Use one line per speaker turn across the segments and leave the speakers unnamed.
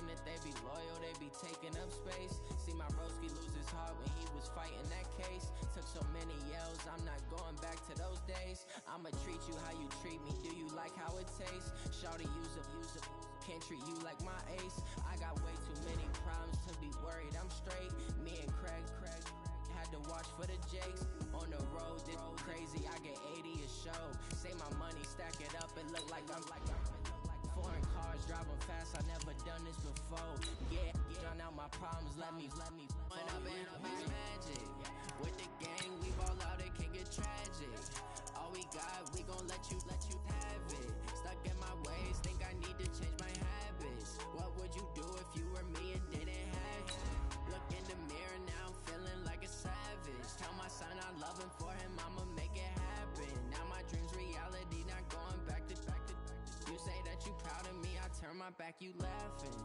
that they be loyal, they be taking up space. See my broski lose his heart when he was fighting that case. Took so many yells, I'm not going back to those days. I'ma treat you how you treat me, do you like how it tastes? Shawty use up, can't treat you like my ace. I got way too many problems to be worried, I'm straight. Me and Craig had to watch for the Jakes. On the road, this crazy, I get 80 a show. Say my money, stack it up, it look like I'm foreign cars, driving fast, I never done this before. Yeah, drown out my problems, let me When I've been magic. With the gang, we ball out, it can get tragic. All we got, we gon' let you have it. Stuck in my ways, think I need to change my habits. What would you do if you were me and didn't have it? Look in the mirror now, I'm feeling like a savage. Tell my son I love him, for him I'ma make it happen. Now my dreams reality, not going back to. You say that you proud of me, I turn my back, you laughing.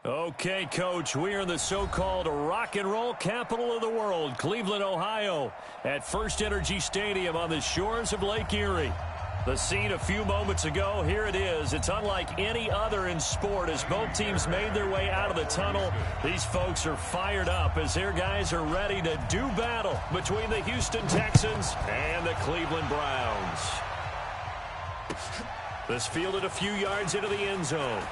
Okay, Coach, we are in the so-called rock and roll capital of the world, Cleveland, Ohio, at First Energy Stadium on the shores of Lake Erie. The scene a few moments ago, here it is. It's unlike any other in sport as both teams made their way out of the tunnel. These folks are fired up as their guys are ready to do battle between the Houston Texans and the Cleveland Browns. This fielded a few yards into the end zone.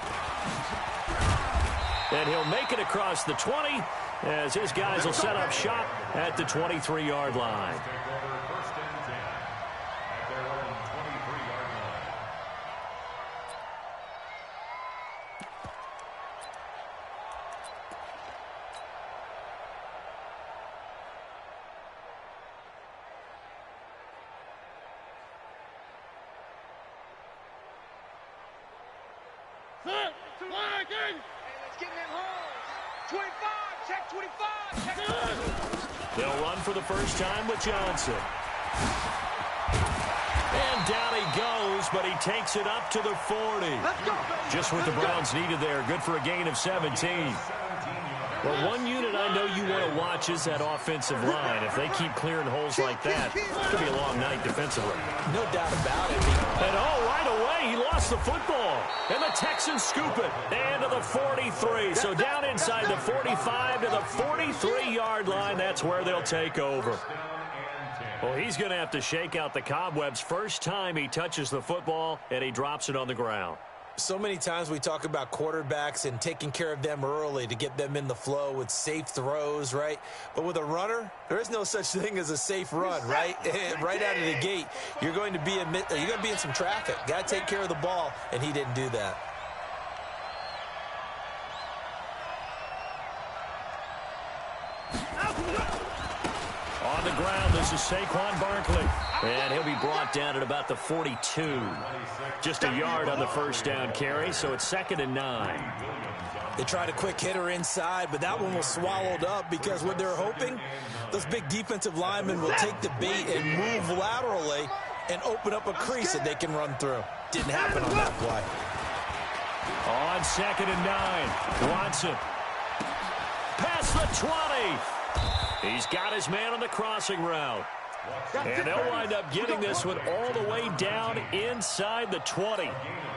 And he'll make it across the 20 as his guys will set up shop at the 23-yard line. They'll run for the first time with Johnson. And down he goes, but he takes it up to the 40. Just what the Browns needed there. Good for a gain of 17. Well, one unit I know you want to watch is that offensive line. If they keep clearing holes like that, it could be a long night defensively.
No doubt about it.
And right away, he lost the football. And the Texans scoop it. And to the 43. So down inside the 45 to the 43-yard line. That's where they'll take over. Well, he's going to have to shake out the cobwebs first time he touches the football, and he drops it on the ground.
So many times we talk about quarterbacks and taking care of them early to get them in the flow with safe throws, right? But with a runner, there is no such thing as a safe run, right? Right out of the gate, you're going to be in some traffic. Got to take care of the ball, and he didn't do that.
On the ground, this is Saquon Barkley. And he'll be brought down at about the 42. Just a yard on the first down carry, so it's 2nd and 9.
They tried a quick hitter inside, but that one was swallowed up because what they're hoping, those big defensive linemen will take the bait and move laterally and open up a crease that they can run through. Didn't happen on that play.
On 2nd and 9, Watson. Past the 20. He's got his man on the crossing route. And they'll wind up getting this one all the way down inside the 20.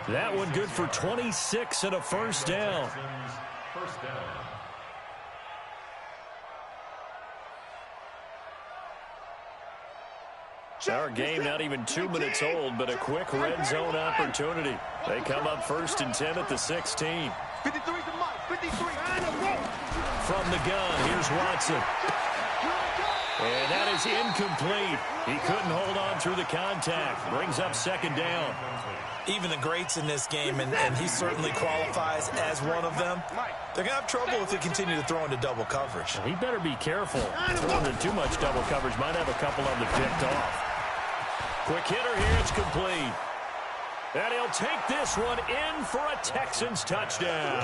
That one good for 26 and a first down. Our game not even 2 minutes old, but a quick red zone opportunity. They come up 1st and 10 at the 16.
53 to Mike, 53.
From the gun, here's Watson. And that is incomplete. He couldn't hold on through the contact. Brings up 2nd down.
Even the greats in this game, and he certainly qualifies as one of them, they're going to have trouble if they continue to throw into double coverage.
He better be careful. Throwing into too much double coverage might have a couple of them picked off. Quick hitter here, it's complete. And he'll take this one in for a Texans touchdown.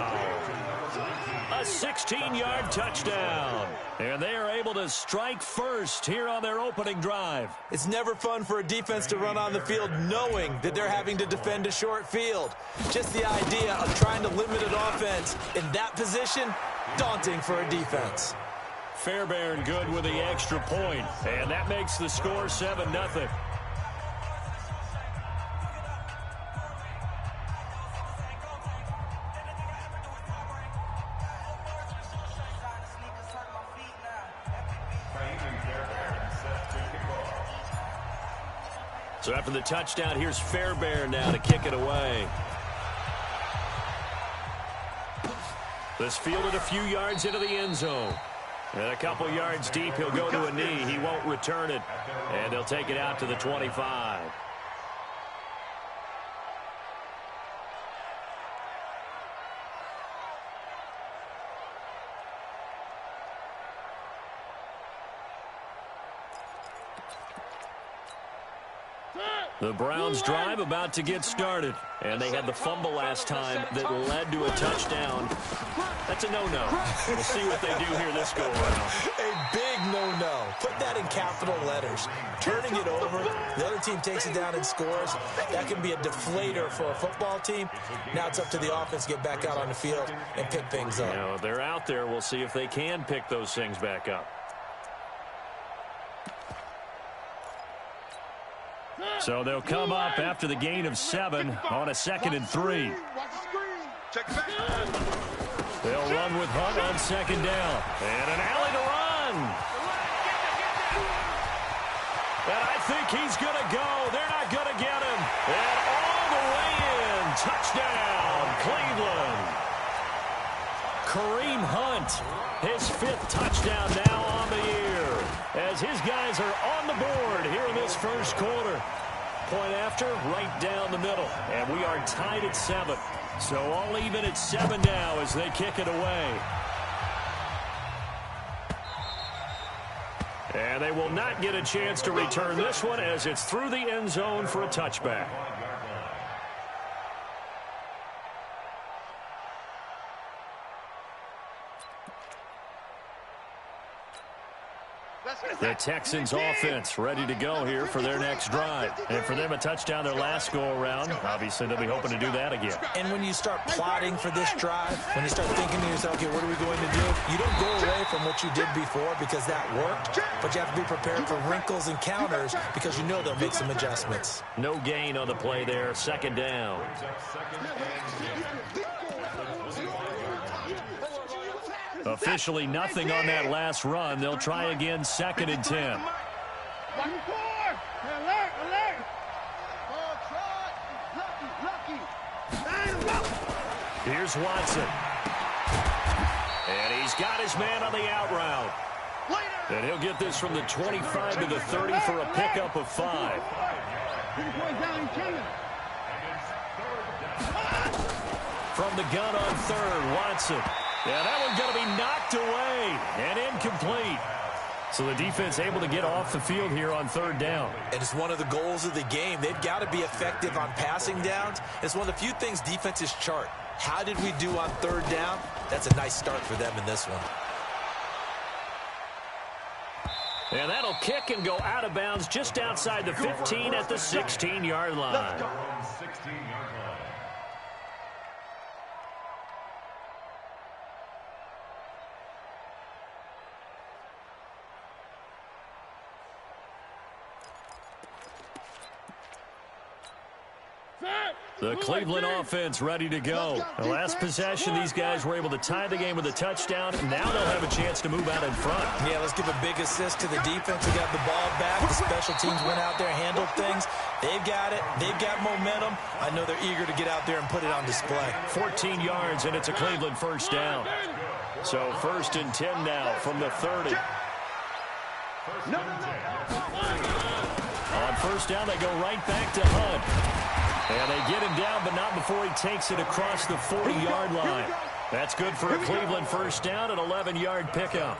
A 16-yard touchdown. And they are able to strike first here on their opening drive.
It's never fun for a defense to run on the field knowing that they're having to defend a short field. Just the idea of trying to limit an offense in that position, daunting for a defense.
Fairbairn good with the extra point, and that makes the score 7-0. So after the touchdown, here's Fairbairn now to kick it away. This fielded a few yards into the end zone. And a couple yards deep, he'll go to a knee. He won't return it. And they'll take it out to the 25. The Browns' drive about to get started. And they had the fumble last time that led to a touchdown. That's a no-no. We'll see what they do here this go-around.
A big no-no. Put that in capital letters. Turning it over, the other team takes it down and scores. That can be a deflator for a football team. Now it's up to the offense to get back out on the field and pick things up.
You know, they're out there. We'll see if they can pick those things back up. So they'll come up after the gain of 7 on a 2nd and 3. They'll run with Hunt on 2nd down. And an alley to run. And I think he's going to go. They're not going to get him. And all the way in. Touchdown, Cleveland. Kareem Hunt, his 5th touchdown now on the year. As his guys are on the board here in this first quarter. Point after, right down the middle. And we are tied at 7. So all even at 7 now as they kick it away. And they will not get a chance to return this one as it's through the end zone for a touchback. The Texans offense ready to go here for their next drive. And for them, a touchdown their last go-around. Obviously, they'll be hoping to do that again.
And when you start plotting for this drive, when you start thinking to yourself, okay, what are we going to do? You don't go away from what you did before because that worked, but you have to be prepared for wrinkles and counters because you know they'll make some adjustments.
No gain on the play there. 2nd down. Officially nothing on that last run. They'll try again 2nd and 10. Here's Watson. And he's got his man on the out route. And he'll get this from the 25 to the 30 for a pickup of 5. From the gun on 3rd, Watson. Yeah, that one's going to be knocked away and incomplete. So the defense able to get off the field here on 3rd down.
And it's one of the goals of the game. They've got to be effective on passing downs. It's one of the few things defenses chart. How did we do on 3rd down? That's a nice start for them in this one.
And that'll kick and go out of bounds just outside the 15 at the 16-yard line. The Cleveland offense ready to go. The last possession, these guys were able to tie the game with a touchdown. Now they'll have a chance to move out in front.
Yeah, let's give a big assist to the defense who got the ball back. The special teams went out there, handled things. They've got it. They've got momentum. I know they're eager to get out there and put it on display.
14 yards, and it's a Cleveland 1st down. So 1st and 10 now from the 30. On 1st down, they go right back to Hunt. And they get him down, but not before he takes it across the 40-yard line. That's good for a Cleveland 1st down, an 11-yard pickup.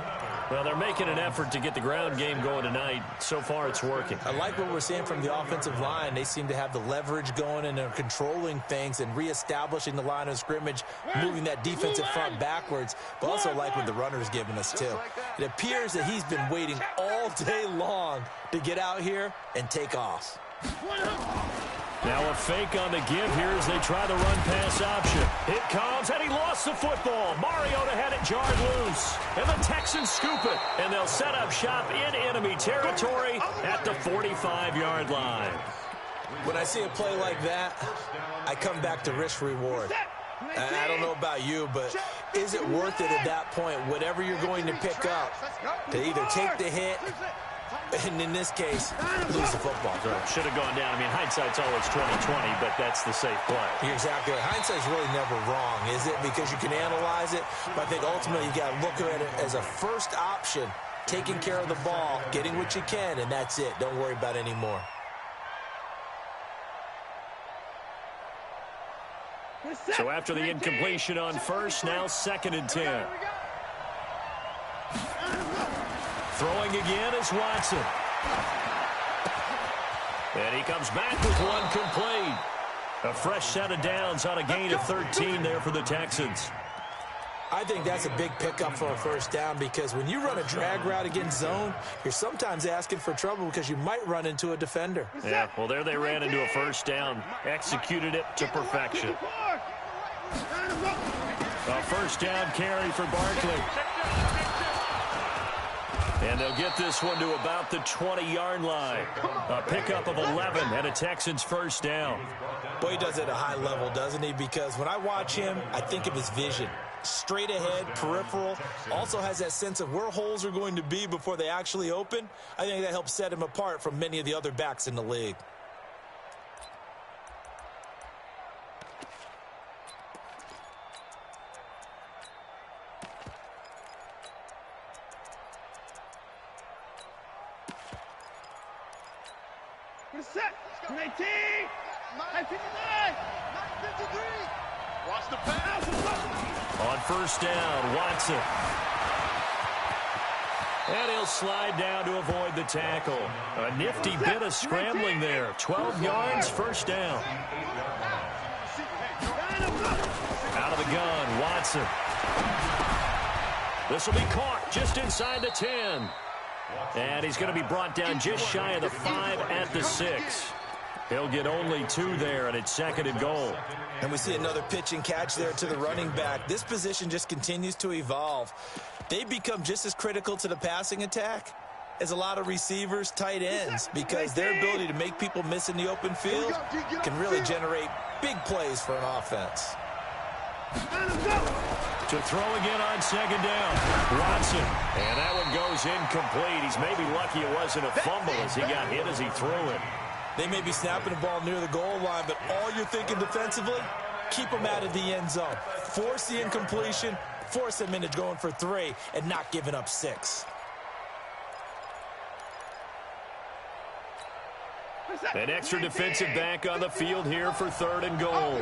Well, they're making an effort to get the ground game going tonight. So far, it's working.
I like what we're seeing from the offensive line. They seem to have the leverage going, and they're controlling things and reestablishing the line of scrimmage, moving that defensive front backwards, but also like what the runner's giving us, too. It appears that he's been waiting all day long to get out here and take off.
Now a fake on the give here as they try the run-pass option. It comes, and he lost the football. Mariota had it jarred loose, and the Texans scoop it, and they'll set up shop in enemy territory at the 45-yard line.
When I see a play like that, I come back to risk-reward. I don't know about you, but is it worth it at that point, whatever you're going to pick up, to either take the hit, and in this case, lose the football?
Right. Should have gone down. I mean, hindsight's always 20/20, but that's the safe play.
You're exactly right. Hindsight's really never wrong, is it? Because you can analyze it, but I think ultimately you got to look at it as a first option, taking care of the ball, getting what you can, and that's it. Don't worry about any more.
So after the incompletion on first, now 2nd and 10. Throwing again is Watson. And he comes back with one complete. A fresh set of downs on a gain of 13 there for the Texans.
I think that's a big pickup for a first down, because when you run a drag route against zone, you're sometimes asking for trouble because you might run into a defender.
Yeah, well, there they ran into a first down. Executed it to perfection. A first down carry for Barkley. And they'll get this one to about the 20-yard line. A pickup of 11 and a Texans first down.
Boy, he does it at a high level, doesn't he? Because when I watch him, I think of his vision. Straight ahead, peripheral, also has that sense of where holes are going to be before they actually open. I think that helps set him apart from many of the other backs in the league.
Set. 19. 59. 53. Watch the pass.
On first down, Watson. And he'll slide down to avoid the tackle. A nifty bit of scrambling there. 12 yards, first down. Out of the gun, Watson. This will be caught just inside the 10. And he's going to be brought down just shy of the 5 at the 6. He'll get only 2 there, and it's 2nd and goal.
And we see another pitch and catch there to the running back. This position just continues to evolve. They become just as critical to the passing attack as a lot of receivers, tight ends, because their ability to make people miss in the open field can really generate big plays for an offense.
To throw again on 2nd down, Watson. And that one goes incomplete. He's maybe lucky it wasn't a fumble as he got hit as he threw it.
They may be snapping the ball near the goal line, but all you're thinking defensively, keep them out of the end zone. Force the incompletion, force them into going for 3, and not giving up 6.
An extra defensive back on the field here for 3rd and goal.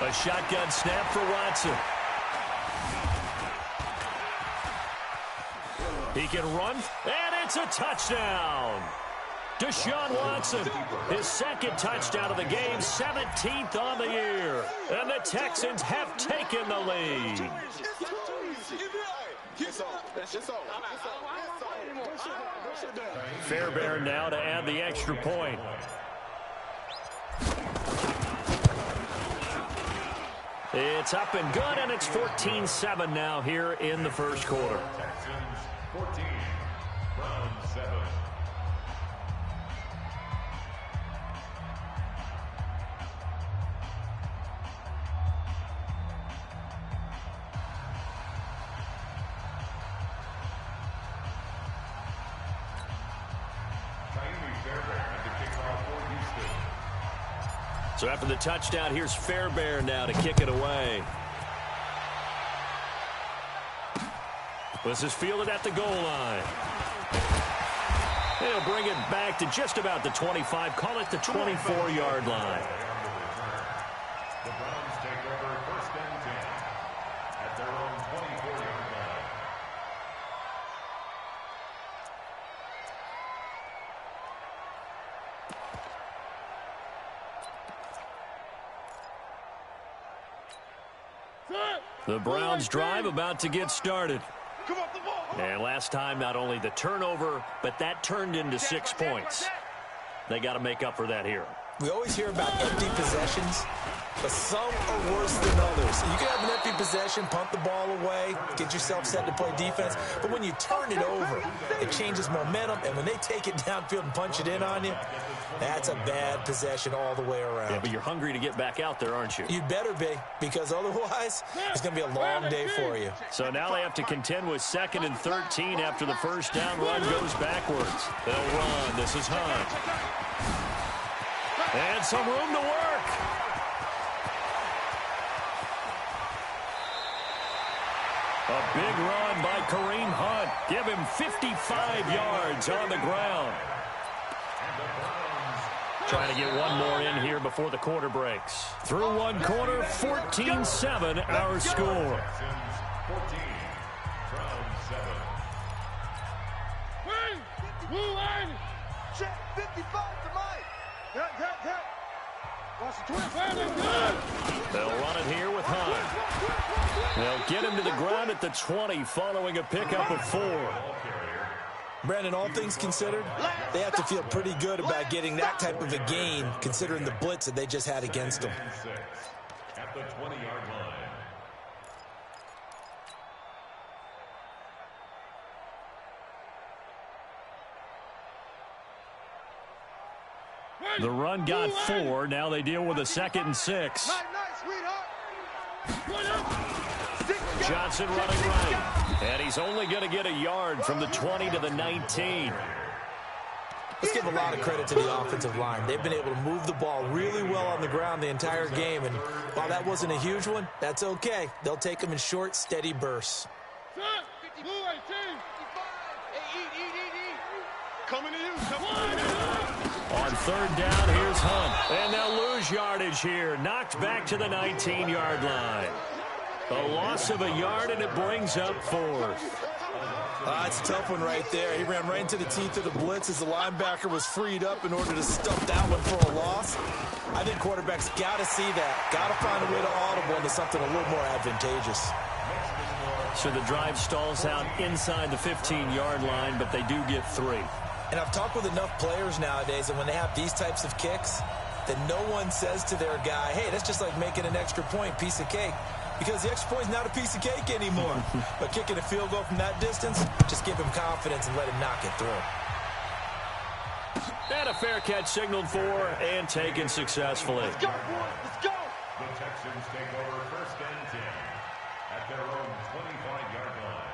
A shotgun snap for Watson. He can run, and it's a touchdown. Deshaun Watson, his 2nd touchdown of the game, 17th on the year. And the Texans have taken the lead. Fairbairn now to add the extra point. It's up and good, and it's 14-7 now here in the first quarter.
Texans 14, Brown 7.
So after the touchdown, here's Fairbairn now to kick it away. This is fielded at the goal line. They'll bring it back to just about the 25. Call it the 24-yard line.
The Browns take over 1st and 10.
The Browns drive about to get started. And last time, not only the turnover, but that turned into 6 points. They got to make up for that here.
We always hear about empty possessions, but some are worse than others. You can have an empty possession, punt the ball away, get yourself set to play defense, but when you turn it over, it changes momentum, and when they take it downfield and punch it in on you, that's a bad possession all the way around.
Yeah, but you're hungry to get back out there, aren't you?
You'd better be, because otherwise, it's going to be a long day for you.
So now they have to contend with 2nd and 13 after the first down run goes backwards. They'll run. This is Hunt. And some room to work. A big run by Kareem Hunt. Give him 55 yards on the ground. Trying to get one more in here before the quarter breaks. Through one quarter, 14-7 our score.
14, round 7.
Check 55 to Mike.
They'll run it here with Hunt. They'll get him to the ground at the 20 following a pickup of 4.
Brandon, all things considered, they have to feel pretty good about getting that type of a gain considering the blitz that they just had against them.
At the 20-yard line.
The run got 4. Now they deal with a 2nd and 6. Johnson running right. And he's only going to get a yard from the 20 to the 19.
Let's give a lot of credit to the offensive line. They've been able to move the ball really well on the ground the entire game. And while that wasn't a huge one, that's okay. They'll take them in short, steady bursts.
Coming to you. Come
On 3rd down, here's Hunt. And they'll lose yardage here. Knocked back to the 19-yard line. A loss of a yard, and it brings up 4th.
It's a tough one right there. He ran right into the teeth of the blitz as the linebacker was freed up in order to stuff that one for a loss. I think quarterbacks got to see that. Got to find a way to audible into something a little more advantageous.
So the drive stalls out inside the 15-yard line, but they do get 3.
And I've talked with enough players nowadays, and when they have these types of kicks, that no one says to their guy, hey, that's just like making an extra point, piece of cake. Because the extra point is not a piece of cake anymore. But kicking a field goal from that distance, just give him confidence and let him knock it through.
And a fair catch signaled for and taken successfully.
Let's go, boys. Let's go.
The Texans take over 1st and 10 at their own 25-yard line.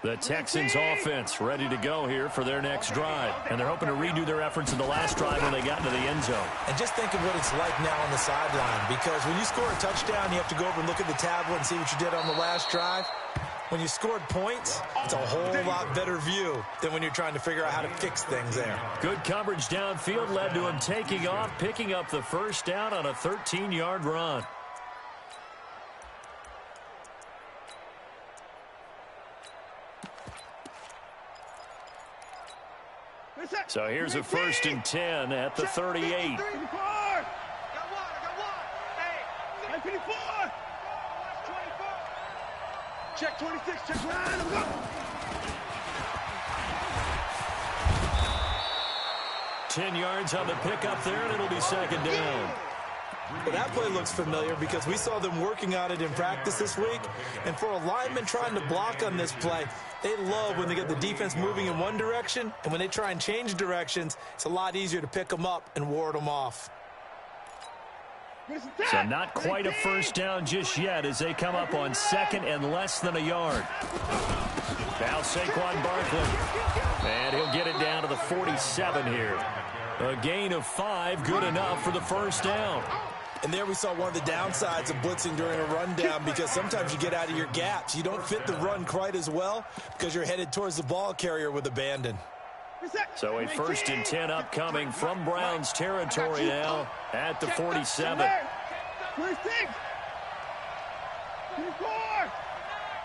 The Texans offense ready to go here for their next drive. And they're hoping to redo their efforts in the last drive when they got into the end zone.
And just think of what it's like now on the sideline. Because when you score a touchdown, you have to go over and look at the tablet and see what you did on the last drive. When you scored points, it's a whole lot better view than when you're trying to figure out how to fix things there.
Good coverage downfield led to him taking off, picking up the first down on a 13-yard run. So here's a 1st and 10 at the 38.
Check 26, check 9, I'm going.
10 yards on the pickup there, and it'll be 2nd down.
Well, that play looks familiar because we saw them working on it in practice this week. And for a lineman trying to block on this play, they love when they get the defense moving in one direction. And when they try and change directions, it's a lot easier to pick them up and ward them off.
So not quite a first down just yet as they come up on 2nd and less than a yard. Now Saquon Barkley. And he'll get it down to the 47 here. A gain of 5, good enough for the first down.
And there we saw one of the downsides of blitzing during a rundown because sometimes you get out of your gaps. You don't fit the run quite as well because you're headed towards the ball carrier with abandon.
So a 1st and 10 upcoming from Browns territory now at the 47.
26. 24.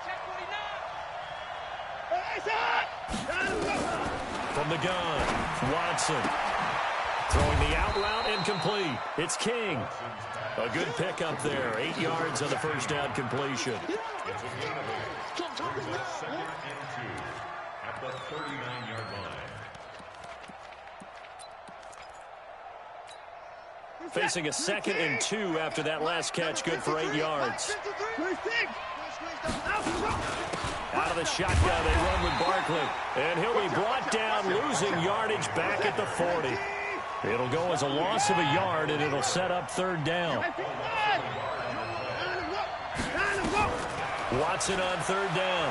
check 49. 49.
From the gun, Watson. Throwing the out route incomplete. It's King. A good pickup there. 8 yards on the first down completion.
It's a gain of 8. Brings up 2nd and 2 at the 39-yard line.
Facing a 2nd and 2 after that last catch. Good for 8 yards. Out of the shotgun, they run with Barkley. And he'll be brought down, losing yardage back at the 40. It'll go as a loss of a yard, and it'll set up 3rd down. Watson on 3rd down.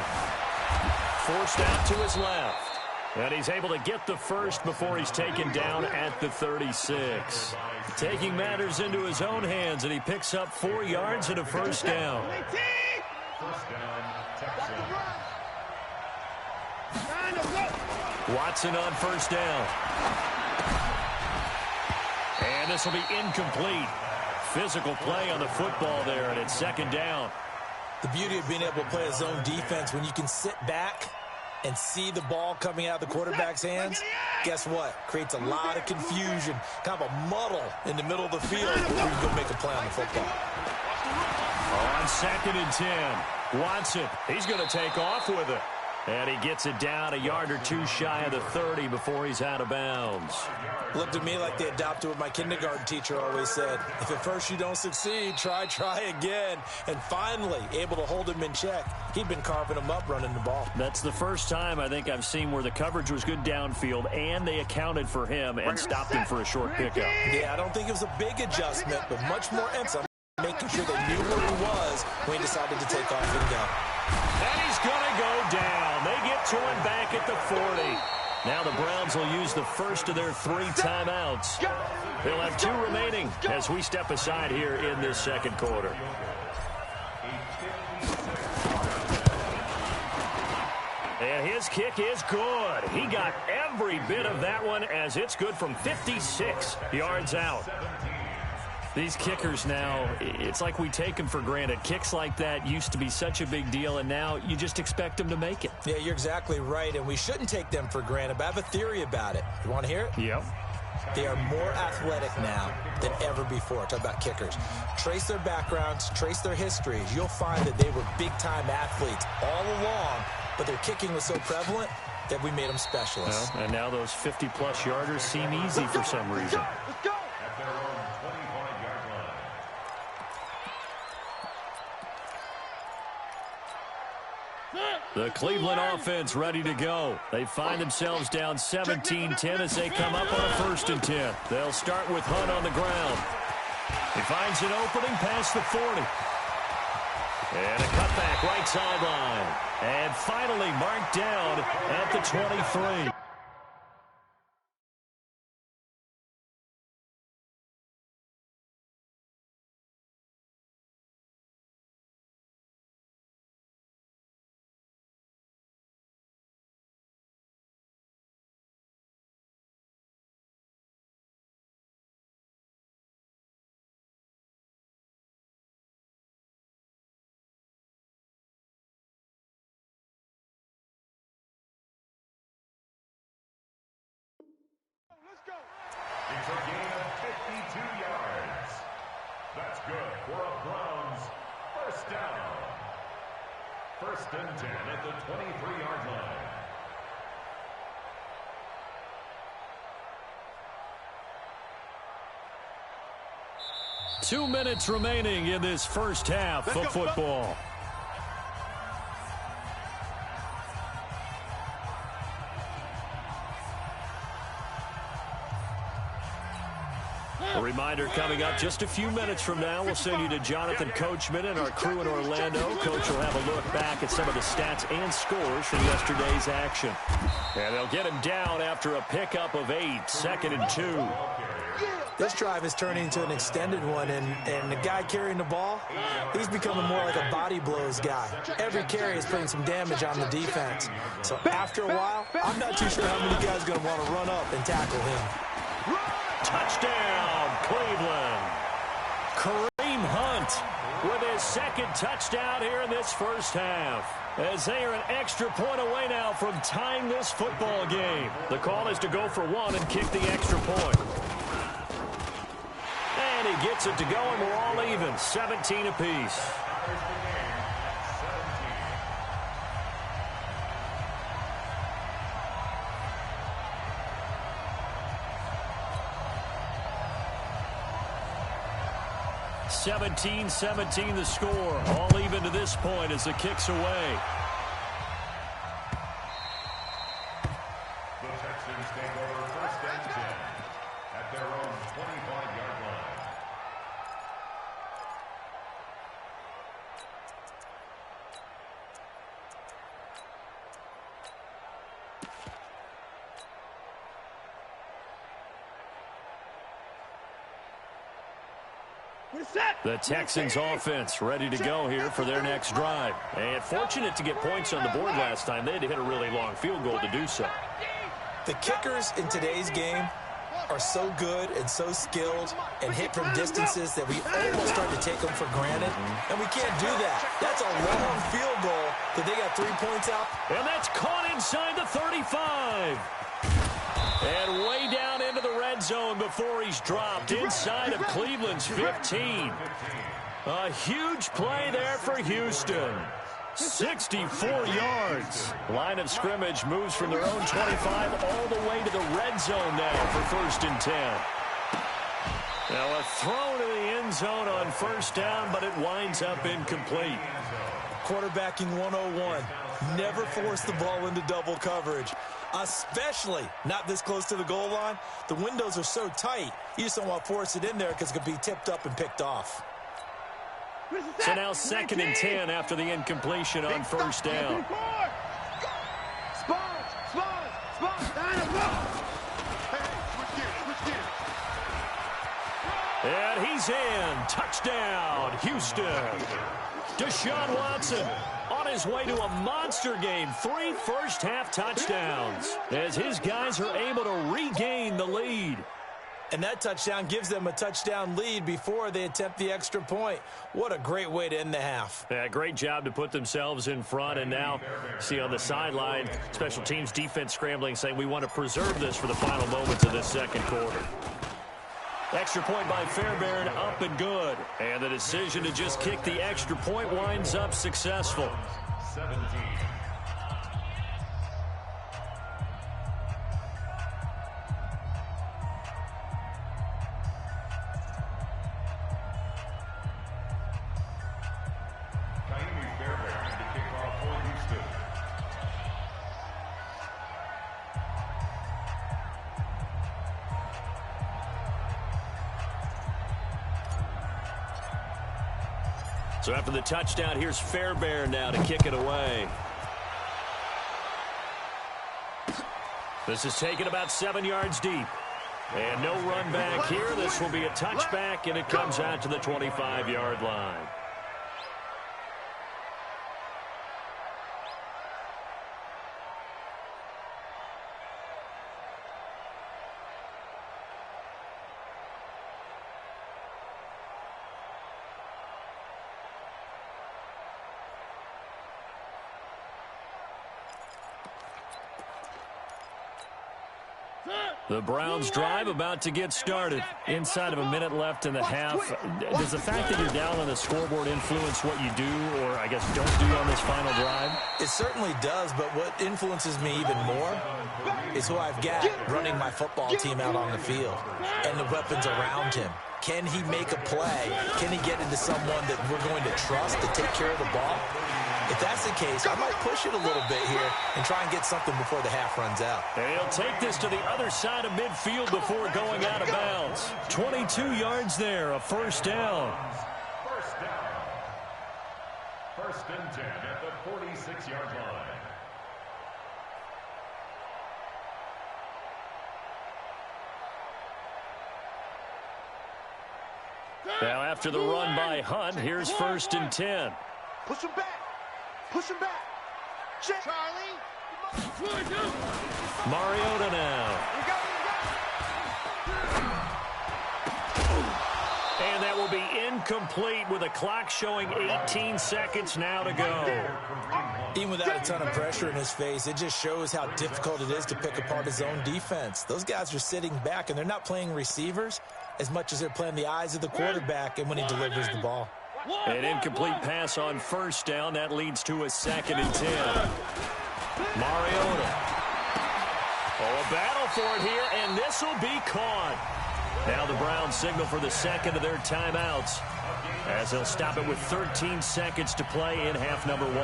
Forced out to his left. And he's able to get the first before he's taken down at the 36. Taking matters into his own hands, and he picks up 4 yards and a first down.
First down, Texans.
Watson on first down. And this will be incomplete. Physical play on the football there, and it's 2nd down.
The beauty of being able to play a zone defense, when you can sit back and see the ball coming out of the quarterback's hands, guess what? Creates a lot of confusion, kind of a muddle in the middle of the field where you go make a play on the football.
On 2nd and 10, Watson, he's going to take off with it. And he gets it down a yard or 2 shy of the 30 before he's out of bounds.
Looked to me like they adopted what my kindergarten teacher always said. If at first you don't succeed, try again. And finally, able to hold him in check. He'd been carving him up running the ball.
That's the first time I think I've seen where the coverage was good downfield, and they accounted for him and stopped him for a short pickup.
Yeah, I don't think it was a big adjustment, but much more emphasis on making sure they knew where he was when he decided to take off and go.
And he's going to go down. They get to him back at the 40. Now the Browns will use the first of their 3 timeouts. They'll have 2 remaining as we step aside here in this 2nd quarter. And his kick is good. He got every bit of that one as it's good from 56 yards out. These kickers now, it's like we take them for granted. Kicks like that used to be such a big deal, and now you just expect them to make it.
Yeah, you're exactly right, and we shouldn't take them for granted, but I have a theory about it. You want to hear it?
Yep.
They are more athletic now than ever before. Talk about kickers. Trace their backgrounds, trace their histories. You'll find that they were big-time athletes all along, but their kicking was so prevalent that we made them specialists.
Well, and now those 50-plus yarders seem easy for some reason.
At their own 25-yard line.
The Cleveland offense ready to go. They find themselves down 17-10 as they come up on a 1st and 10. They'll start with Hunt on the ground. He finds an opening past the 40. And a cutback right sideline. And finally marked down at the 23.
It's a gain of 52 yards. That's good for a Browns first down. 1st and 10 at the 23-yard line.
Two minutes remaining in this first half of football. A reminder coming up just a few minutes from now. We'll send you to Jonathan Coachman and our crew in Orlando. Coach will have a look back at some of the stats and scores from yesterday's action. And they'll get him down after a pickup of 8, 2nd and 2.
This drive is turning into an extended one, and the guy carrying the ball, he's becoming more like a body blows guy. Every carry is putting some damage on the defense. So after a while, I'm not too sure how many guys are going to want to run up and tackle him.
Touchdown, Cleveland. Kareem Hunt with his second touchdown here in this first half. As they are an extra point away now from tying this football game. The call is to go for one and kick the extra point. And he gets it to go, and we're all even, 17 apiece. 17-17 the score. All even to this point as the kick's away.
The Texans take over first and 10 at their own 25-yard line.
The Texans offense ready to go here for their next drive. And fortunate to get points on the board last time. They had to hit a really long field goal to do so.
The kickers in today's game are so good and so skilled and hit from distances that we almost start to take them for granted. And we can't do that. That's a long field goal that they got 3 points out.
And that's caught inside the 35. And way down into the red zone before he's dropped inside of Cleveland's 15. A huge play there for Houston. 64 yards. Line of scrimmage moves from their own 25 all the way to the red zone now for first and 10. Now a throw to the end zone on first down, but it winds up incomplete.
Quarterbacking 101. Never force the ball into double coverage, especially not this close to the goal line. The windows are so tight, you just don't want to force it in there because it could be tipped up and picked off.
So now second and 10 after the incompletion on first down. And he's in. Touchdown, Houston. Deshaun Watson on his way to a monster game. 3 first-half touchdowns as his guys are able to regain the lead.
And that touchdown gives them a touchdown lead before they attempt the extra point. What a great way to end the half.
Yeah, great job to put themselves in front. And now, see on the sideline, special teams defense scrambling, saying we want to preserve this for the final moments of this second quarter. Extra point by Fairbairn, up and good. And the decision to just kick the extra point winds up successful.
17.
So after the touchdown, here's Fairbairn now to kick it away. This is taken about 7 yards deep. And no run back here. This will be a touchback, and it comes out to the 25-yard line. The Browns drive about to get started. Inside of a minute left in the half. Does the fact that you're down on the scoreboard influence what you do or, I guess, don't do on this final drive?
It certainly does, but what influences me even more is who I've got running my football team out on the field and the weapons around him. Can he make a play? Can he get into someone that we're going to trust to take care of the ball? If that's the case, I might push it a little bit here and try and get something before the half runs out.
And he'll take this to the other side of midfield before going out of bounds. 22 yards there, a first down.
First down. First and 10 at the 46-yard line.
Now after the run by Hunt, here's first and 10.
Push him back. Push him back. Check. Charlie.
Mariota now. And that will be incomplete with a clock showing 18 seconds now to go.
Even without a ton of pressure in his face, it just shows how difficult it is to pick apart his own defense. Those guys are sitting back, and they're not playing receivers as much as they're playing the eyes of the quarterback and when he delivers the ball.
An incomplete pass on first down. That leads to a 2nd and 10. Mariota. Oh, a battle for it here, and this will be caught. Now the Browns signal for the second of their timeouts as they'll stop it with 13 seconds to play in half number 1.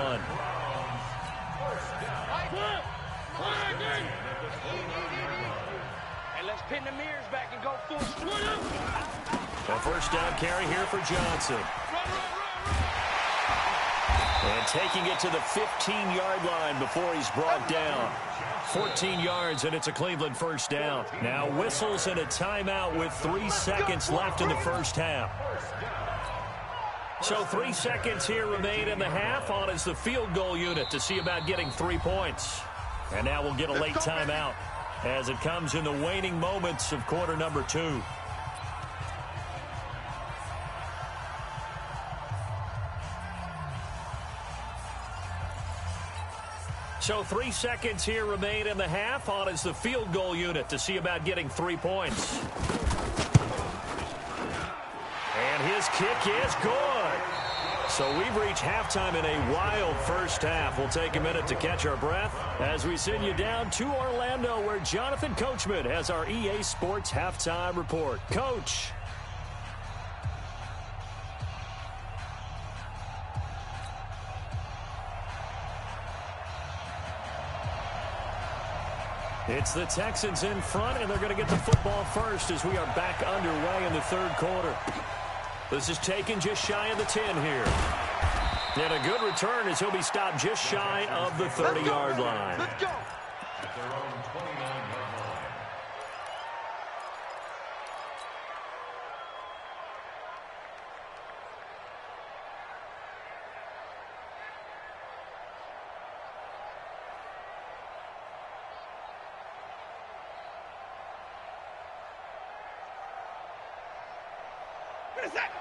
And let's pin the mirrors back and go full strut.
A first down carry here for Johnson. And taking it to the 15-yard line before he's brought down. 14 yards, and it's a Cleveland first down. Now whistles and a timeout with 3 seconds left in the first half. So 3 seconds here remain in the half. On is the field goal unit to see about getting 3 points. And now we'll get a late timeout as it comes in the waning moments of quarter number 2. So 3 seconds here remain in the half. On is the field goal unit to see about getting 3 points. And his kick is good. So we've reached halftime in a wild first half. We'll take a minute to catch our breath as we send you down to Orlando, where Jonathan Coachman has our EA Sports halftime report. Coach. It's the Texans in front, and they're going to get the football first as we are back underway in the third quarter. This is taken just shy of the 10 here. And a good return as he'll be stopped just shy of the 30-yard line.
Let's go.
At their own 29-yard line.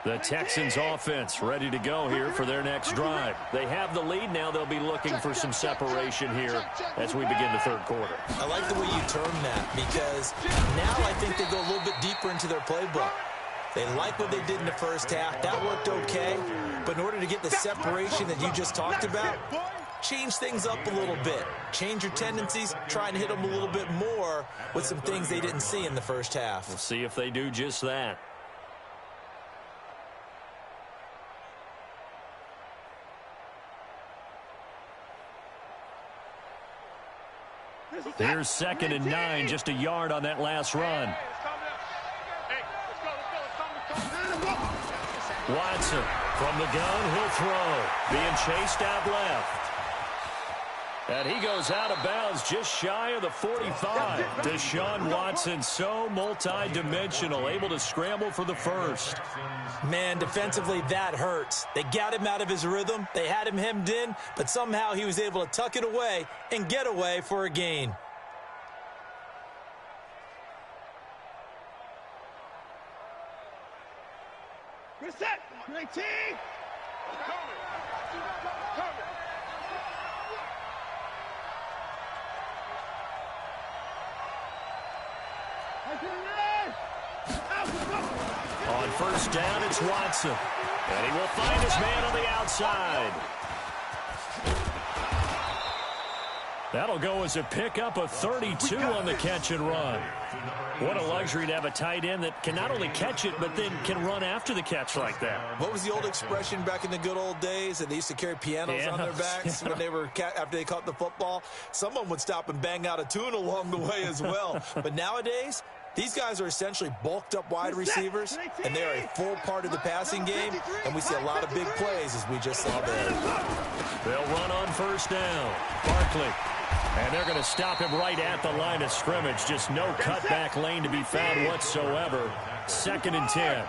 The Texans offense ready to go here for their next drive. They have the lead. Now they'll be looking for some separation here as we begin the third quarter.
I like the way you term that, because now I think they go a little bit deeper into their playbook. They like what they did in the first half. That worked okay. But in order to get the separation that you just talked about, change things up a little bit. Change your tendencies. Try and hit them a little bit more with some things they didn't see in the first half.
We'll see if they do just that. Here's 2nd and 9, just a yard on that last run. Watson from the gun, he'll throw. Being chased out left. And he goes out of bounds just shy of the 45. Deshaun Watson, so multi-dimensional, able to scramble for the first.
Man, defensively, that hurts. They got him out of his rhythm. They had him hemmed in, but somehow he was able to tuck it away and get away for a gain.
Reset. 19.
On first down, it's Watson. And he will find his man on the outside. That'll go as a pickup of 32 on the catch and run. What a luxury to have a tight end that can not only catch it, but then can run after the catch like that.
What was the old expression back in the good old days? And they used to carry pianos on their backs when they were after they caught the football. Someone would stop and bang out a tune along the way as well. But nowadays, these guys are essentially bulked up wide receivers, and they're a full part of the passing game, and we see a lot of big plays as we just saw there.
They'll run on first down. Barkley. And they're going to stop him right at the line of scrimmage. Just no cutback lane to be found whatsoever. 2nd and 10.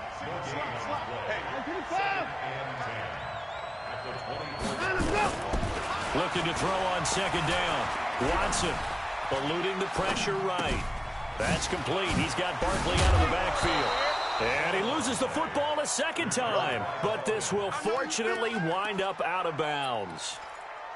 Looking to throw on 2nd down. Watson eluding the pressure right. That's complete. He's got Barkley out of the backfield. And he loses the football a second time. But this will fortunately wind up out of bounds.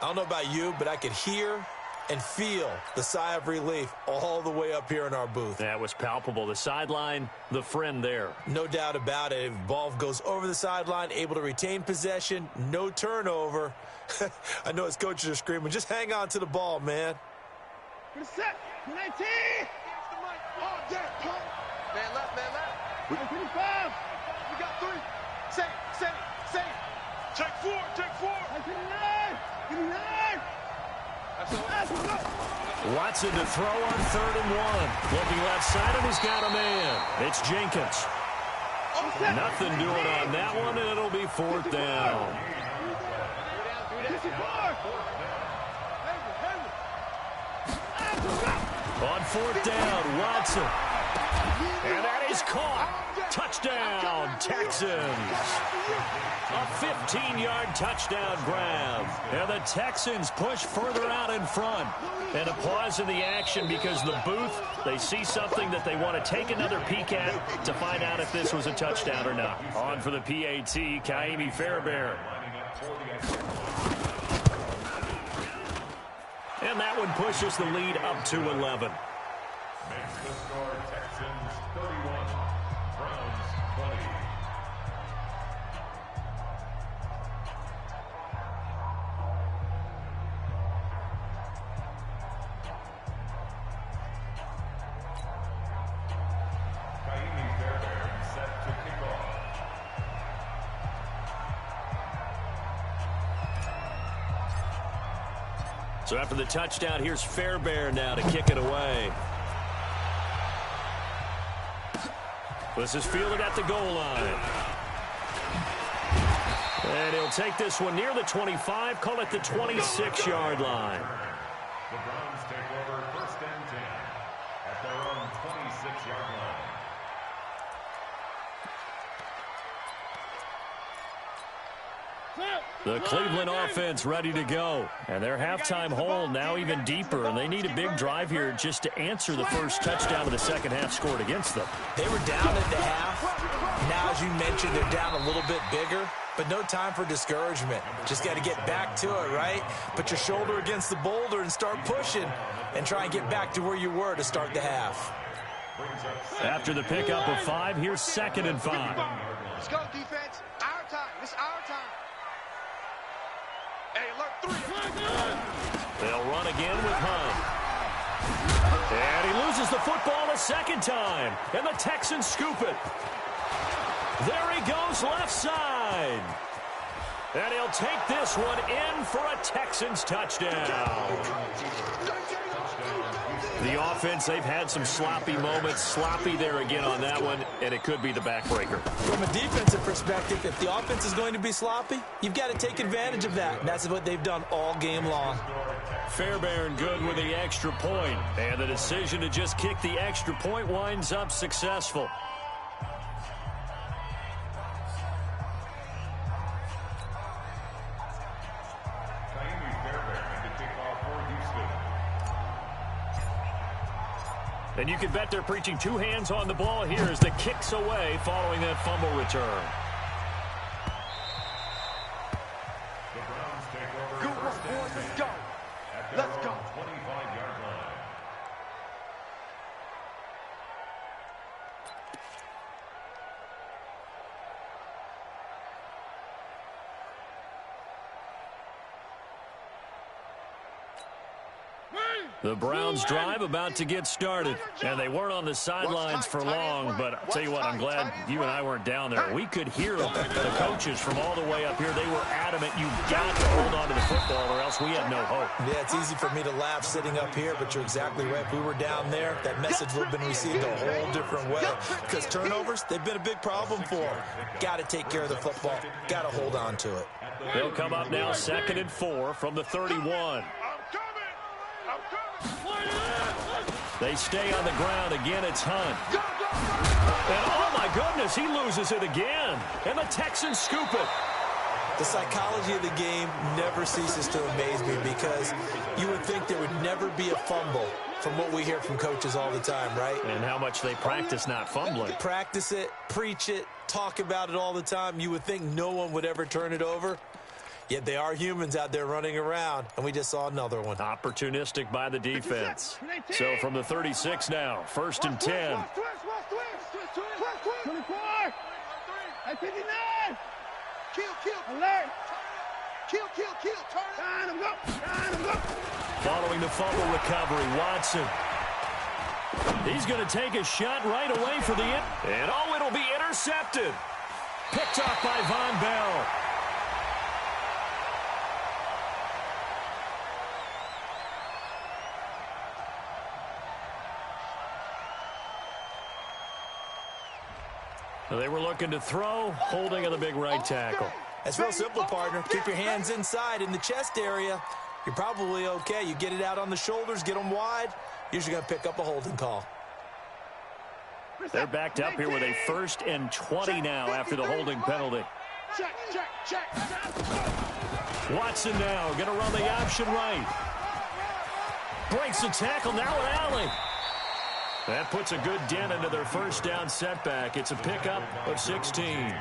I don't know about you, but I could hear and feel the sigh of relief all the way up here in our booth.
That was palpable. The sideline, the friend there.
No doubt about it. If the ball goes over the sideline, able to retain possession, no turnover. I know his coaches are screaming, just hang on to the ball, man.
Set. 19. Oh, yeah. Man left, man left. 25. We got 3. Save. Take 4. 59.
Watson to throw on 3rd and 1. Looking left side, and he's got a man. It's Jenkins. Nothing doing on that one, and it'll be 4th down. On 4th down, Watson. And that is caught. Touchdown, Texans. A 15-yard touchdown grab. And the Texans push further out in front. And a pause in the action because the booth, they see something that they want to take another peek at to find out if this was a touchdown or not. On for the PAT, KML Fairbairn. And that one pushes the lead up to 11.
Makes the score Texans 31, Browns 20. KML Fairbairn set to kick off.
So after the touchdown, here's Fairbairn now to kick it away. This is fielded at the goal line. And he'll take this one near the 25, call it the 26-yard line.
The Browns take over 1st and 10 at their own 26-yard line.
The Cleveland offense ready to go. And their halftime hole now even deeper, and they need a big drive here just to answer the first touchdown of the second half scored against them.
They were down at the half. Now, as you mentioned, they're down a little bit bigger, but no time for discouragement. Just got to get back to it, right? Put your shoulder against the boulder and start pushing and try and get back to where you were to start the half.
After the pickup of 5, here's 2nd and 5.
Let's go, defense. Our time. This is our time. Hey, alert 3.
They'll run again with Hunt. And he loses the football a second time. And the Texans scoop it. There he goes left side. And he'll take this one in for a Texans touchdown. The offense, they've had some sloppy moments. Sloppy there again on that one, and it could be the backbreaker.
From a defensive perspective, if the offense is going to be sloppy, you've got to take advantage of that, and that's what they've done all game long.
Fairbairn good with the extra point, and the decision to just kick the extra point winds up successful. And you can bet they're preaching 2 hands on the ball here as the kick's away following that fumble return.
The Browns take over.
Good work, boys. Let's go. Let's go.
25-yard line.
The Browns drive about to get started, and they weren't on the sidelines for long, but I'll tell you what, I'm glad you and I weren't down there. We could hear the coaches from all the way up here. They were adamant, you've got to hold on to the football or else we have no hope.
Yeah, it's easy for me to laugh sitting up here, but you're exactly right. If we were down there, that message would have been received a whole different way. Because turnovers, they've been a big problem for them. Got to take care of the football. Got to hold on to it.
They'll come up now 2nd and 4 from the 31. They stay on the ground. Again, it's Hunt. And oh, my goodness, he loses it again. And the Texans scoop it.
The psychology of the game never ceases to amaze me because you would think there would never be a fumble from what we hear from coaches all the time, right?
And how much they practice not fumbling.
Practice it, preach it, talk about it all the time. You would think no one would ever turn it over. Yet they are humans out there running around, and we just saw another one.
Opportunistic by the defense. So from the 36 now, 1st and 10.
24. At 59. Kill. Alert. Kill. Turn him, go.
Following the fumble recovery, Watson. He's going to take a shot right away for the end. And it'll be intercepted. Picked off by Von Bell. They were looking to throw, holding on the big right tackle.
That's real simple, partner. Keep your hands inside in the chest area. You're probably okay. You get it out on the shoulders, get them wide. Usually going to pick up a holding call.
They're backed up here with a 1st and 20 now after the holding penalty.
Check.
Watson now going to run the option right. Breaks the tackle, now an alley. That puts a good dent into their 1st down setback. It's a pickup of 16.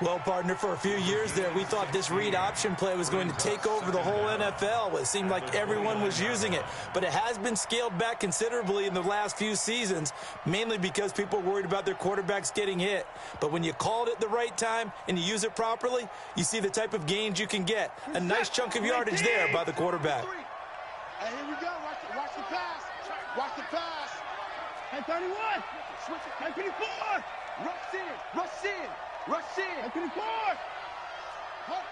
Well, partner, for a few years there, we thought this read option play was going to take over the whole NFL. It seemed like everyone was using it, but it has been scaled back considerably in the last few seasons, mainly because people are worried about their quarterbacks getting hit. But when you call it at the right time and you use it properly, you see the type of gains you can get. A nice chunk of yardage there by the quarterback.
Hey, here we go. Watch the pass. Watch the pass.
At 31.
Switch it.
At 24.
Rush in.
At 24.
Halt.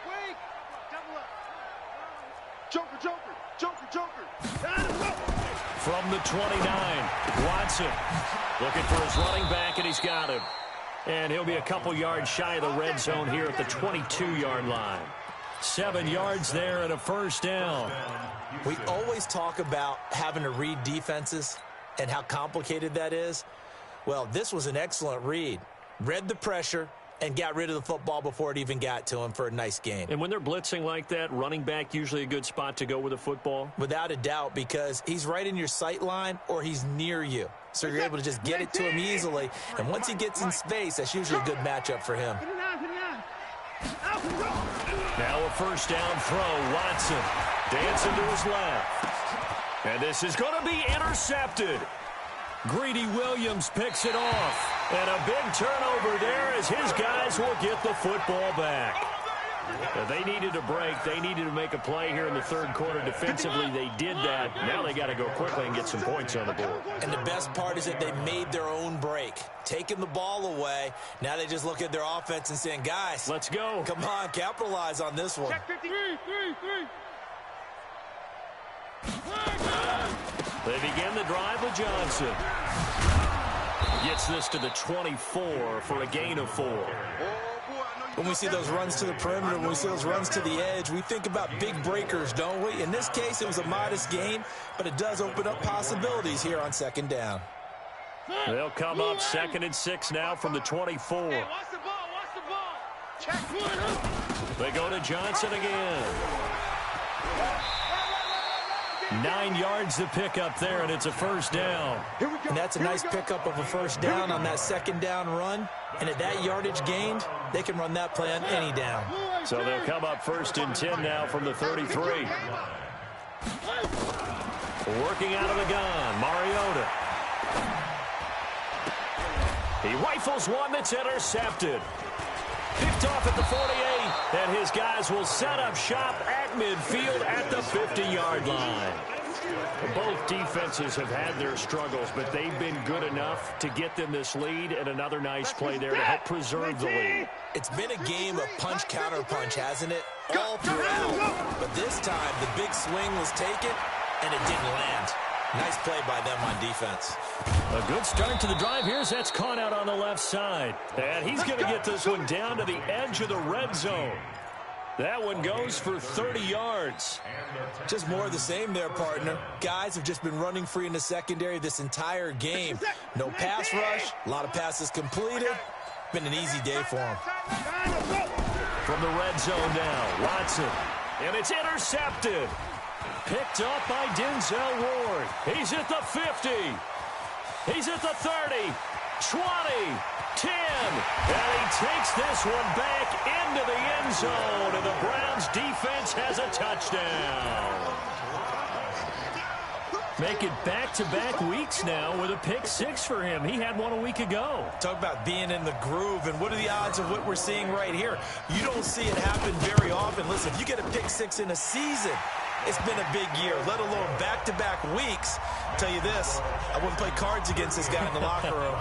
Wait. Double up. Joker.
From the 29, Watson looking for his running back, and he's got him. And he'll be a couple yards shy of the red zone here at the 22-yard line. 7 yards there and a 1st down.
We always talk about having to read defenses and how complicated that is. Well, this was an excellent read. Read the pressure and got rid of the football before it even got to him for a nice gain.
And when they're blitzing like that, running back usually a good spot to go with a football?
Without a doubt, because he's right in your sight line or he's near you. So you're able to just get it to him easily. And once he gets in space, that's usually a good matchup for him.
Now a 1st down throw. Watson dancing to his left. And this is going to be intercepted. Greedy Williams picks it off. And a big turnover there as his guys will get the football back. They needed a break. They needed to make a play here in the 3rd quarter. Defensively, they did that. Now they got to go quickly and get some points on the board.
And the best part is that they made their own break, taking the ball away. Now they just look at their offense and saying, guys,
let's go.
Come on, capitalize on this one.
They begin the drive with Johnson. Gets this to the 24 for a gain of 4.
When we see those runs to the perimeter, when we see those runs to the edge, we think about big breakers, don't we? In this case, it was a modest gain, but it does open up possibilities here on 2nd down.
They'll come up 2nd and 6 now from the 24.
Hey, watch the ball. Check.
They go to Johnson again. 9 yards to pick up there, and it's a 1st down.
And that's a nice pickup of a 1st down on that 2nd down run. And at that yardage gained, they can run that play on any down.
So they'll come up 1st and 10 now from the 33. Working out of the gun, Mariota. He rifles one that's intercepted. Picked off at the 48, and his guys will set up shop at midfield at the 50-yard line. Both defenses have had their struggles, but they've been good enough to get them this lead, and another nice play there to help preserve the lead.
It's been a game of punch-counter-punch, hasn't it? All throughout. But this time, the big swing was taken, and it didn't land. Nice play by them on defense.
A good start to the drive here as that's caught out on the left side. And he's going to get this one down to the edge of the red zone. That one goes for 30 yards.
Just more of the same there, partner. Guys have just been running free in the secondary this entire game. No pass rush, a lot of passes completed. Been an easy day for them.
From the red zone now, Watson. And it's intercepted. picked up by Denzel Ward. He's at the 50. He's at the 30, 20, 10. And he takes this one back into the end zone. And the Browns defense has a touchdown. Make it back-to-back weeks now with a pick six for him. He had one a week ago.
Talk about being in the groove, and what are the odds of what we're seeing right here? You don't see it happen very often. Listen, if you get a pick six in a season, it's been a big year, let alone back-to-back weeks. I'll tell you this, I wouldn't play cards against this guy in the locker room.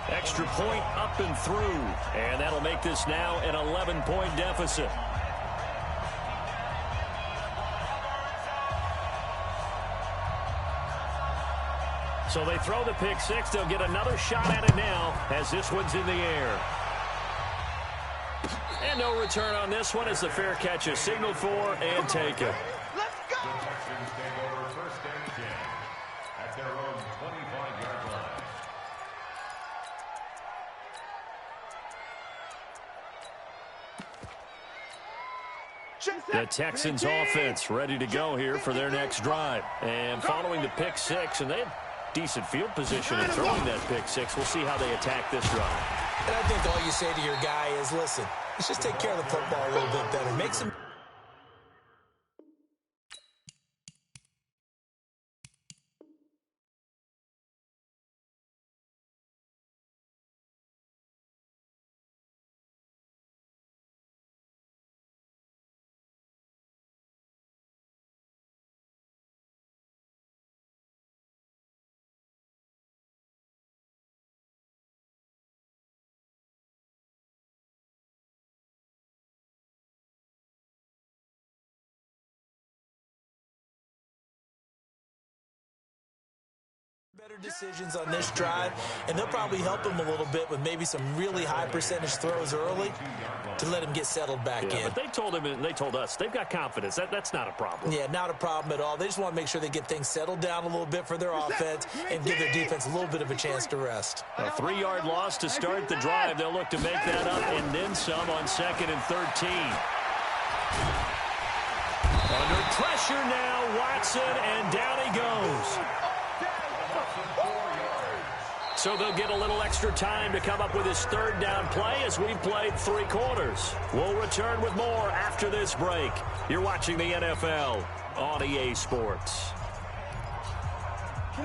Extra point up and through, and that'll make this now an 11-point deficit. So they throw the pick six. They'll get another shot at it now as this one's in the air. And no return on this one as the fair catch is signaled for and taken.
Let's go!
The Texans take over first and 10 at their own 25-yard line.
The Texans offense ready to go here for their next drive. And following the pick six, and they had decent field position in throwing that pick six. We'll see how they attack this drive.
And I think all you say to your guy is, listen, let's just take care of the football a little bit better. Make some... better decisions on this drive, and they'll probably help him a little bit with maybe some really high percentage throws early to let him get settled back in.
But they told him and they told us they've got confidence. That's not a problem.
Yeah, not a problem at all. They just want to make sure they get things settled down a little bit for their offense and give their defense a little bit of a chance to rest.
A 3-yard loss to start the drive. They'll look to make that up and then some on 2nd and 13. Under pressure now, Watson, and down he goes. So they'll get a little extra time to come up with his 3rd down play as we've played 3 quarters. We'll return with more after this break. You're watching the NFL on EA Sports.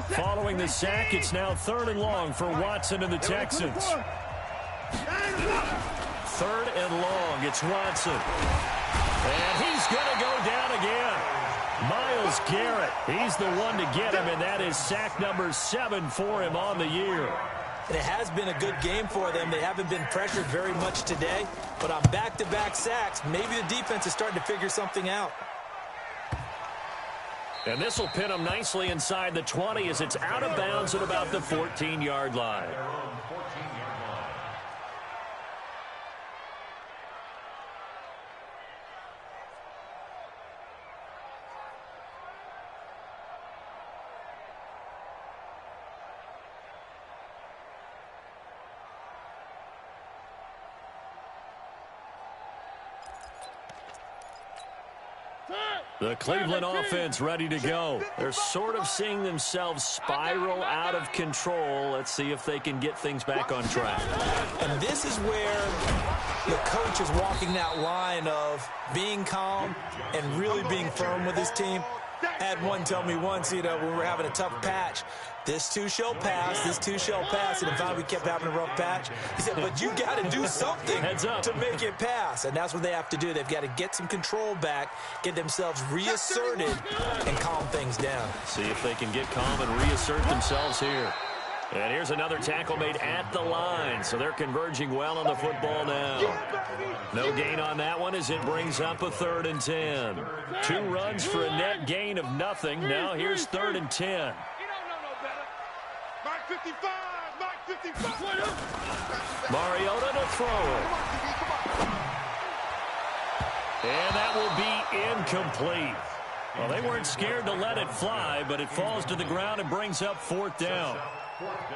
Following the sack, it's now 3rd and long for Watson and the Texans. 3rd and long, it's Watson. And he's going to go down again. Myles Garrett, he's the one to get him, and that is sack number 7 for him on the year.
And it has been a good game for them. They haven't been pressured very much today, but on back-to-back sacks, maybe the defense is starting to figure something out.
And this will pin them nicely inside the 20 as it's out of bounds at about the 14-yard line. The Cleveland offense ready to go. They're sort of seeing themselves spiral out of control. Let's see if they can get things back on track.
And this is where the coach is walking that line of being calm and really being firm with his team. I had one tell me once, when we're having a tough patch, this too shall pass, this too shall pass. And finally we kept having a rough patch. He said, but you got to do something to make it pass. And that's what they have to do. They've got to get some control back, get themselves reasserted, and calm things down.
See if they can get calm and reassert themselves here. And here's another tackle made at the line, so they're converging well on the football now. No gain on that one as it brings up a 3rd and 10. 2 runs for a net gain of nothing. Now here's 3rd and 10.
You don't know no better. Mark 55, Mark 55.
Mariota to throw it. And that will be incomplete. Well, they weren't scared to let it fly, but it falls to the ground and brings up 4th down.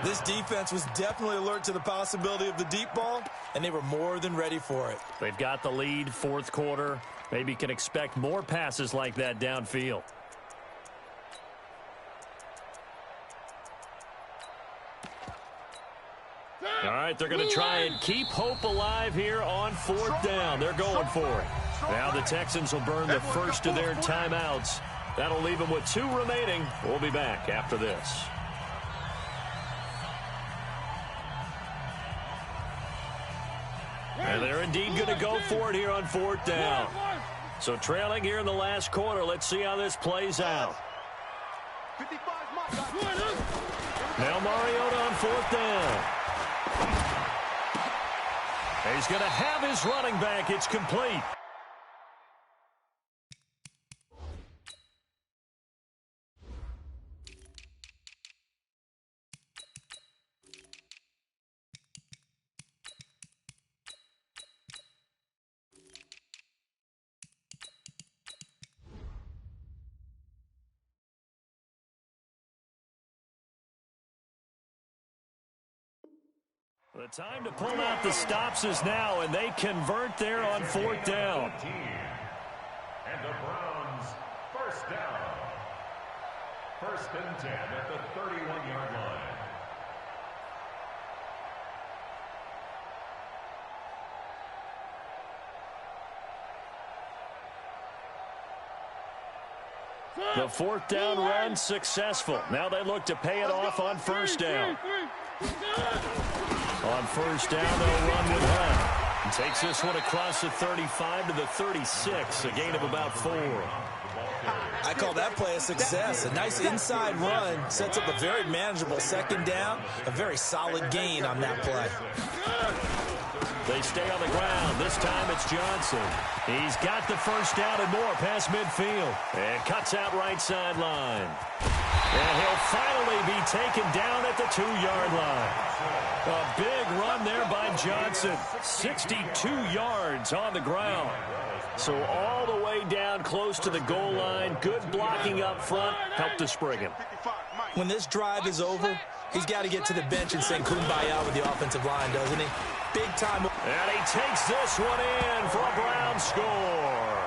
This defense was definitely alert to the possibility of the deep ball, and they were more than ready for it.
They've got the lead, 4th quarter. Maybe can expect more passes like that downfield. right, they're going to try and keep hope alive here on 4th down. They're going for it. Now the Texans will burn the first of their timeouts. That'll leave them with 2 remaining. We'll be back after this. And they're indeed going to go for it here on 4th down. So trailing here in the last quarter. Let's see how this plays out. Now Mariota on 4th down. He's going to have his running back. It's complete. The time to pull out the stops is now, and they convert there on 4th down.
And the Browns, first down. 1st and 10 at the 31-yard line.
The 4th down run successful. Now they look to pay it off on 1st down. On 1st down, they'll run with Hunt. And takes this one across the 35 to the 36, a gain of about 4.
I call that play a success. A nice inside run sets up a very manageable 2nd down. A very solid gain on that play.
They stay on the ground. This time it's Johnson. He's got the 1st down and more past midfield. And cuts out right sideline. And he'll finally be taken down at the 2-yard line. A big run there by Johnson. 62 yards on the ground. So all the way down close to the goal line. Good blocking up front. Helped to spring him.
When this drive is over, he's got to get to the bench and sing Kumbaya with the offensive line, doesn't he? Big time.
And he takes this one in for a Brown score.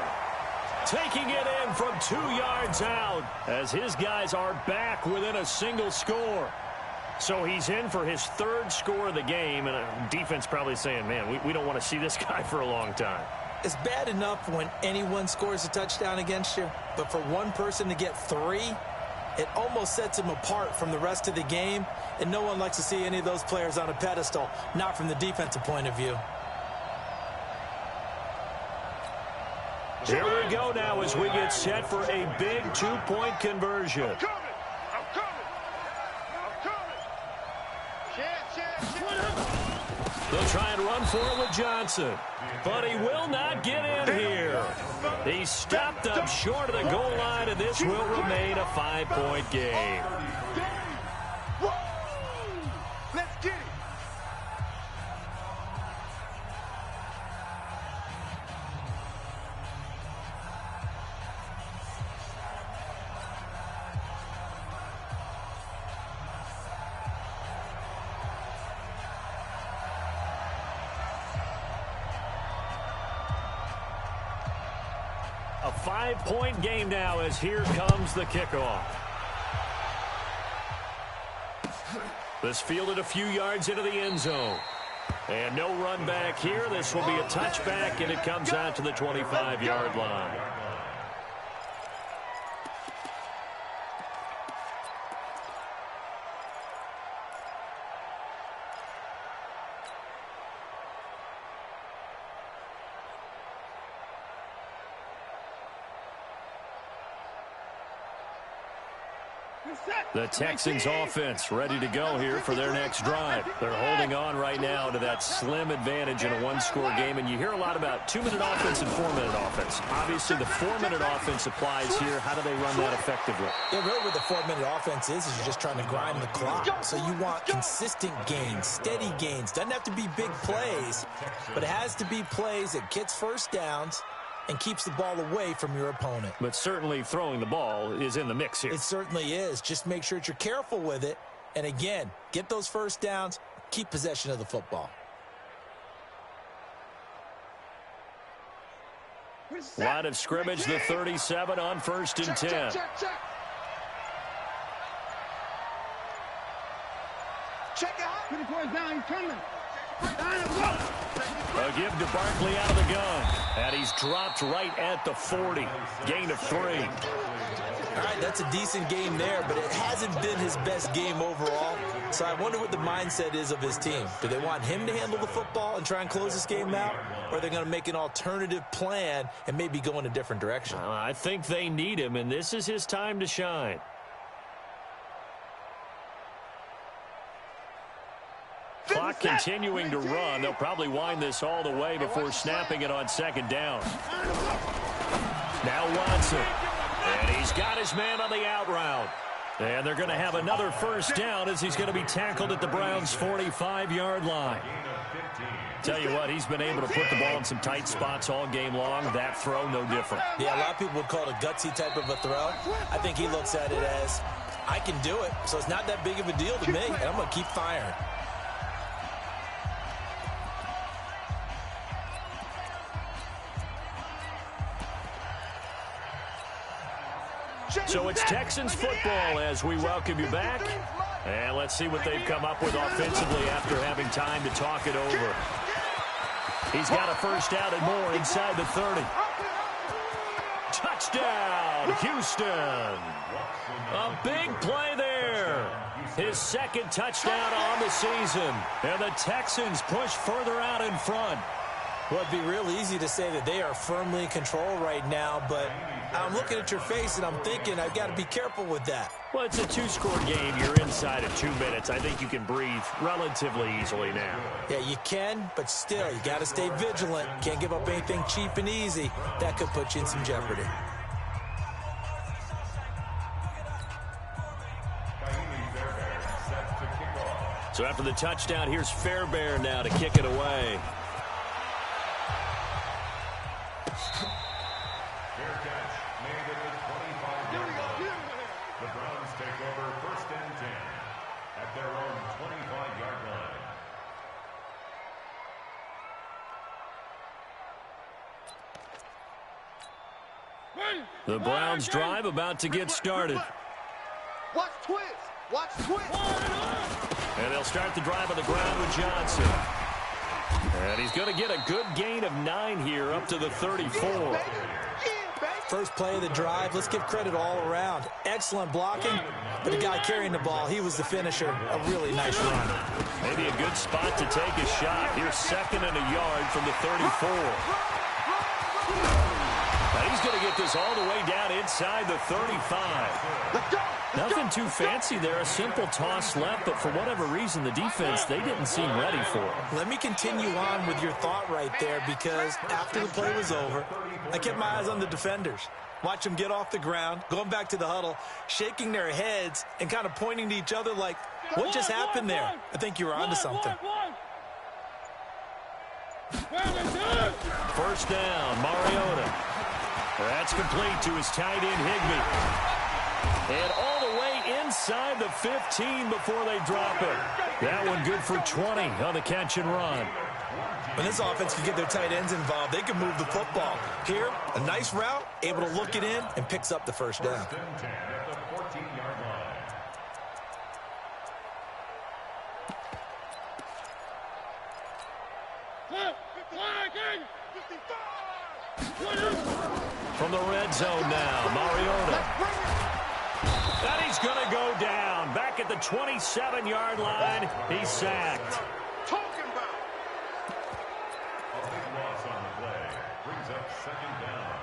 Taking it in from 2 yards out as his guys are back within a single score. So he's in for his 3rd score of the game, and defense probably saying, man, we don't want to see this guy for a long time.
It's bad enough when anyone scores a touchdown against you, but for one person to get 3, it almost sets him apart from the rest of the game, and no one likes to see any of those players on a pedestal, not from the defensive point of view.
Here we go now as we get set for a big 2-point conversion.
I'm coming.
They'll try and run for it with Johnson, but he will not get in here. He's stopped up short of the goal line, and this will remain a 5-point game.
Let's get it.
A 5-point game now as here comes the kickoff. This fielded a few yards into the end zone. And no run back here. This will be a touchback, and it comes out to the 25-yard line. The Texans offense ready to go here for their next drive. They're holding on right now to that slim advantage in a 1-score game, and you hear a lot about 2-minute offense and 4-minute offense. Obviously, the 4-minute offense applies here. How do they run that effectively?
Yeah, really what the 4-minute offense is you're just trying to grind the clock. So you want consistent gains, steady gains. Doesn't have to be big plays, but it has to be plays that gets 1st downs and keeps the ball away from your opponent.
But certainly throwing the ball is in the mix here.
It certainly is. Just make sure that you're careful with it. And again, get those 1st downs, keep possession of the football.
Line of scrimmage, the 37 on 1st and 10.
Check it out.
3 points down, he's coming.
A give to Barkley out of the gun. And he's dropped right at the 40. Gain of 3.
All right, that's a decent game there, but it hasn't been his best game overall. So I wonder what the mindset is of his team. Do they want him to handle the football and try and close this game out? Or are they going to make an alternative plan and maybe go in a different direction?
I think they need him, and this is his time to shine. Clock continuing to run. They'll probably wind this all the way before snapping it on second down. Now Watson. And he's got his man on the out route. And they're going to have another first down as he's going to be tackled at the Browns' 45-yard line. Tell you what, he's been able to put the ball in some tight spots all game long. That throw, no different.
Yeah, a lot of people would call it a gutsy type of a throw. I think he looks at it as, I can do it, so it's not that big of a deal to me, and I'm going to keep firing.
So it's Texans football as we welcome you back. And let's see what they've come up with offensively after having time to talk it over. He's got a first down and more inside the 30. Touchdown, Houston. A big play there. His second touchdown on the season. And the Texans push further out in front.
Well, it'd be real easy to say that they are firmly in control right now, but I'm looking at your face and I'm thinking I've got to be careful with that.
Well, it's a two-score game. You're inside of 2 minutes. I think you can breathe relatively easily now.
Yeah, you can, but still, you got to stay vigilant. Can't give up anything cheap and easy. That could put you in some jeopardy.
So after the touchdown, here's Fairbairn now to kick it away.
The Browns take over 1st and 10 at their own 25-yard line.
The Browns drive about to get started.
Watch twist. Watch twist.
And they'll start the drive on the ground with Johnson. And he's going to get a good gain of 9 here up to the 34.
First play of the drive, let's give credit all around. Excellent blocking, but the guy carrying the ball, he was the finisher. A really nice run.
Maybe a good spot to take a shot. Here's 2nd and a yard from the 34. And he's going to get this all the way down inside the 35. Nothing too fancy there. A simple toss left, but for whatever reason, the defense, they didn't seem ready for it.
Let me continue on with your thought right there, because after the play was over, I kept my eyes on the defenders. Watch them get off the ground, going back to the huddle, shaking their heads and kind of pointing to each other like, what just happened there? I think you were onto something.
First down, Mariota. That's complete to his tight end, Higbee. And all the way inside the 15 before they drop it. That one good for 20 on the catch and run.
When this offense can get their tight ends involved, they can move the football. Here, a nice route, able to look it in, and picks up the first down.
1st and 10 at the 14-yard line.
From the red zone now, Mariota. And he's going to go down. Back at the 27-yard line, he's sacked.
Talking about.
A big loss on the play. Brings up 2nd down.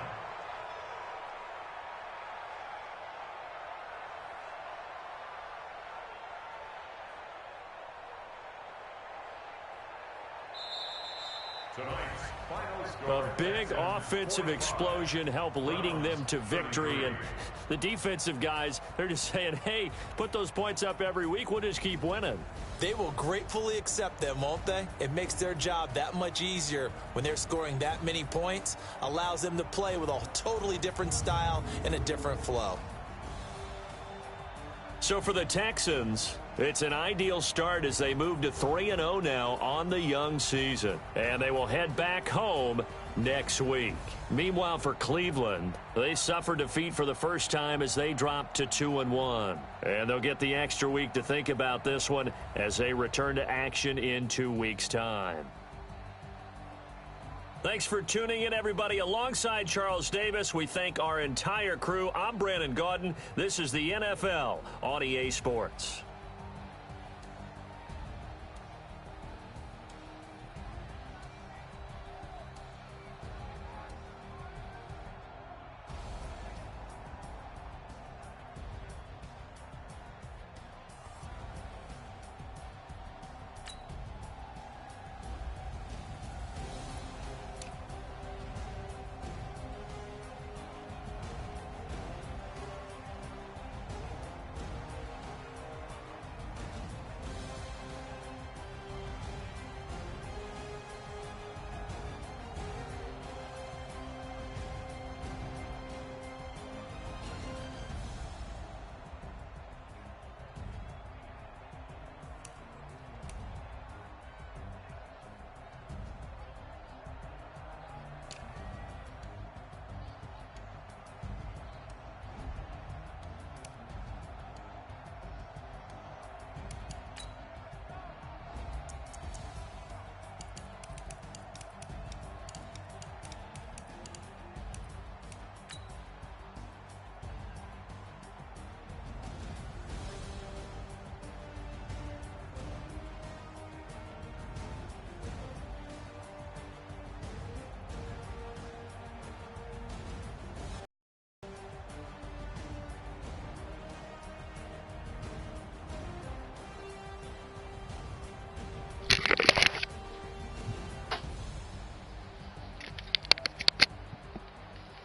Tonight's final score.
A big offensive explosion helped leading them to victory. And the defensive guys, they're just saying, hey, put those points up every week. We'll just keep winning.
They will gratefully accept them, won't they? It makes their job that much easier when they're scoring that many points. Allows them to play with a totally different style and a different flow.
So for the Texans, it's an ideal start as they move to 3-0 now on the young season. And they will head back home next week. Meanwhile, for Cleveland, they suffered defeat for the first time as they dropped to 2-1. And they'll get the extra week to think about this one as they return to action in 2 weeks' time. Thanks for tuning in, everybody. Alongside Charles Davis, we thank our entire crew. I'm Brandon Gaudin. This is the NFL on EA Sports.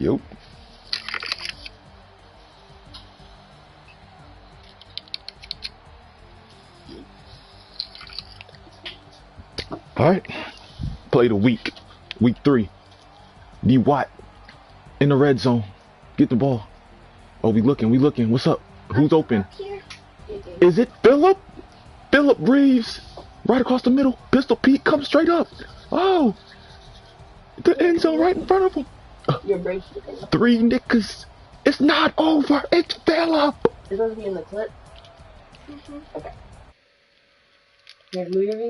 Yep. All right. Play the week 3. D Watt in the red zone. Get the ball. Oh, we looking. What's up? Who's open? Is it Phillip? Phillip Reeves. Right across the middle. Pistol Pete comes straight up. Oh. The end zone right in front of him. 3 niggas. It's not over. It's Phillip.
It's supposed to be in the clip? Okay. You have to move your finger?